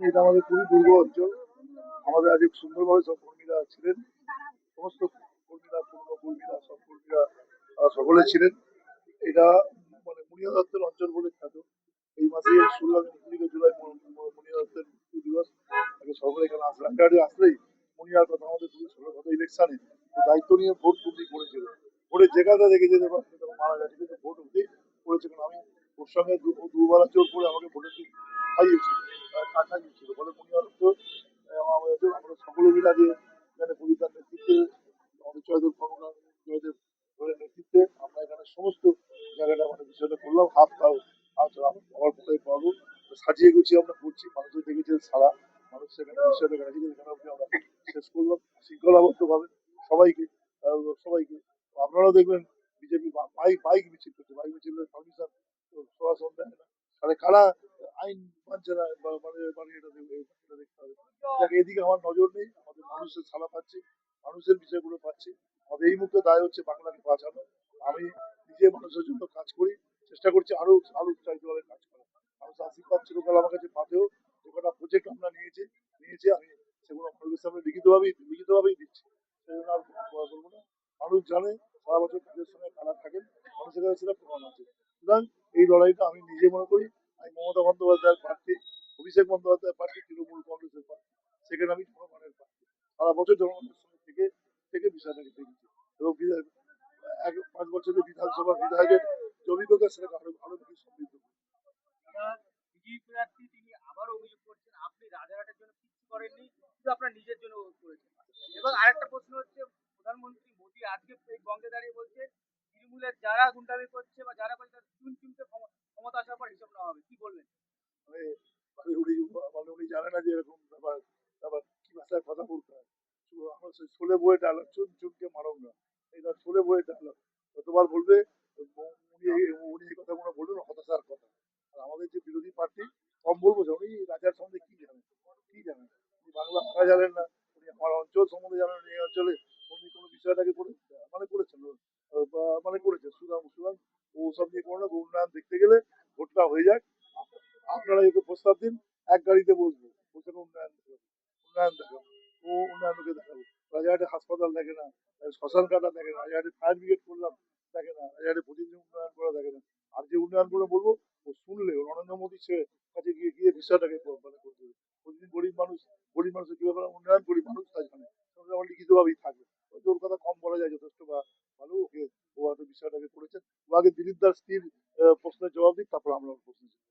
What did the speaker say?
এটা আমাদের খুবই দুর্গম অঞ্চল। আমাদের আজ সুন্দরভাবে সব কর্মীরা ছিলেন, সমস্ত কর্মীরা, পুরনো কর্মীরা, সব কর্মীরা সকলে ছিলেন। এটা মানে মুনিয়া দত্তের অঞ্চল বলে খ্যাত। এই মাসে শুনলাম 29 জুলাই মুনিয়া দত্তের মৃত্যু দিবস। তাকে সকলে এখানে আসলে রামঘাটে আসলেই মুনিয়ার কথা আমাদের খুবই ছোট কথা। ইলেকশনে দায়িত্ব নিয়ে ভোট বুদ্ধি করেছিল, ভোটের জায়গাটা দেখে যেতে পারছে তখন মারা গেছে, কিন্তু ভোট বুদ্ধি করেছে। কারণ আমি ওর সঙ্গে দুবেলা চোর করে আমাকে ভোটের দিন খাইয়েছিল, টাকা দিয়েছিল বলে মুনিয়া দত্ত। আমরা সকলে মিলে যে এখানে কবিতার নেতৃত্বে, আমাদের জয়দেব কর্মকার, জয়দেব ধরে নেতৃত্বে আমরা এখানে সমস্ত জায়গাটা মানে বিষয়টা করলাম। হাত পাও আমার কোথায় পাবো সাজিয়ে গুছিয়ে আমরা করছি। মানুষের দেখেছে সারা মানুষ সেখানে বিষয়টা গেছে, এখানে অব্দি আমরা শেষ করলাম শৃঙ্খলাবদ্ধ ভাবে সবাইকে, সবাইকে। আপনারাও দেখবেন বিজেপি বাইক বাইক মিছিল করছে, বাইক মিছিলের পারমিশন প্রশাসন দেয় না, তাহলে কারা আইন মানছে না মানে মানে এটা এটা দেখতে হবে। দেখ এদিকে আমার নজর নেই, আমাদের মানুষের সালা পাচ্ছি, মানুষের বিষয়গুলো পাচ্ছি। আমাদের এই মুহূর্তে দায় হচ্ছে বাংলাকে বাঁচানো। আমি নিজে মানুষের জন্য কাজ করি, চেষ্টা করছি আরো আরো উৎসাহিতভাবে কাজ করা। মানুষ আশীর্বাদ চিরকাল আমার কাছে পাবেও। যে কটা প্রজেক্ট আমরা নিয়েছি আমি সেগুলো আপনাদের সামনে লিখিতভাবেই দিচ্ছি। সেই জন্য আর বলবো না। মানুষ জানে সারা বছর কাজের সঙ্গে কারা থাকেন, মানুষের কাছে সেটা প্রমাণ আছে। সুতরাং এই লড়াইটা আমি নিজে মনে করি আমি মমতা বন্দ্যোপাধ্যায়ের প্রার্থী, অভিষেক বন্দ্যোপাধ্যায়ের প্রার্থী, তৃণমূল কংগ্রেসের প্রার্থী, সেখানে আমি জনগণের প্রার্থী। সারা বছর জনগণের সঙ্গে থেকে থেকে বিষয়টাকে দেখেছি এবং 5 বছরের বিধানসভার বিধায়কের যে অভিজ্ঞতা সেটাকে আরো আরো বেশি সমৃদ্ধ করেছে। বিজেপি প্রার্থী তিনি আবার অভিযোগ করছেন আপনি রাজারহাটের জন্য কিছু করেননি, শুধু আপনার নিজের জন্য করেছেন। এবং আরেকটা প্রশ্ন হচ্ছে, প্রধানমন্ত্রী মোদী আজকে এই বঙ্গে দাঁড়িয়ে বলছে তৃণমূলের যারা গুন্ডামি করছে বা যারা করছে তাদের চুন চুনতে ক্ষমতা আসার পর হিসাব নেওয়া হবে, কি বলবেন? মানে উনি জানে না যে এরকম ব্যাপার ব্যাপার কি ভাষায় কথা বলতে হয়। আমরা সেই ছোলে বয়ে ডায়লগ, চুন চুনকে মারব না, এটা ছোলে বয়ে ডায়লগ। কতবার বলবে উনি উনি এই কথাগুলো বলবেন, হতাশার কথা। আর আমাদের যে বিরোধী পার্টি কম বলবো যে উনি রাজার সম্বন্ধে কি জানেন উনি বাংলা ভাষা জানেন না, উনি আমার অঞ্চল সম্বন্ধে জানেন না। এই অঞ্চলে উনি কোনো বিষয়টাকে মানে করেছেন মানে করেছেন সুতরাং সুতরাং ও সব নিয়ে কোনো না, উন্নয়ন দেখতে গেলে ভোটটা হয়ে যাক, আপনারা একে প্রস্তাব দিন, এক গাড়িতে বসবো, বসে উন্নয়ন দেখাবো, ও উন্নয়নকে দেখাবো। রাজারহাটে হাসপাতাল দেখে না, শ্মশান কাটা দেখে না, রাজারহাটে ফায়ার ব্রিগেড করলাম দেখে না, রাজারহাটে প্রতিদিন উন্নয়ন করা দেখে না। আর যে উন্নয়ন করে বলবো ও শুনলে ও নরেন্দ্র মোদী সে কাছে গিয়ে গিয়ে বিষয়টাকে মানে করতে হবে। প্রতিদিন গরিব মানুষের কিভাবে উন্নয়ন করি মানুষ তা জানে, আমার লিখিত ভাবেই থাকবে। হয়তো ওর কথা কম বলা যায় যথেষ্ট, বা ভালো ওকে ও হয়তো বিষয়টাকে করেছেন। ও আগে দিলীপ দাস স্ত্রীর প্রশ্নের জবাব দিক, তারপর আমরা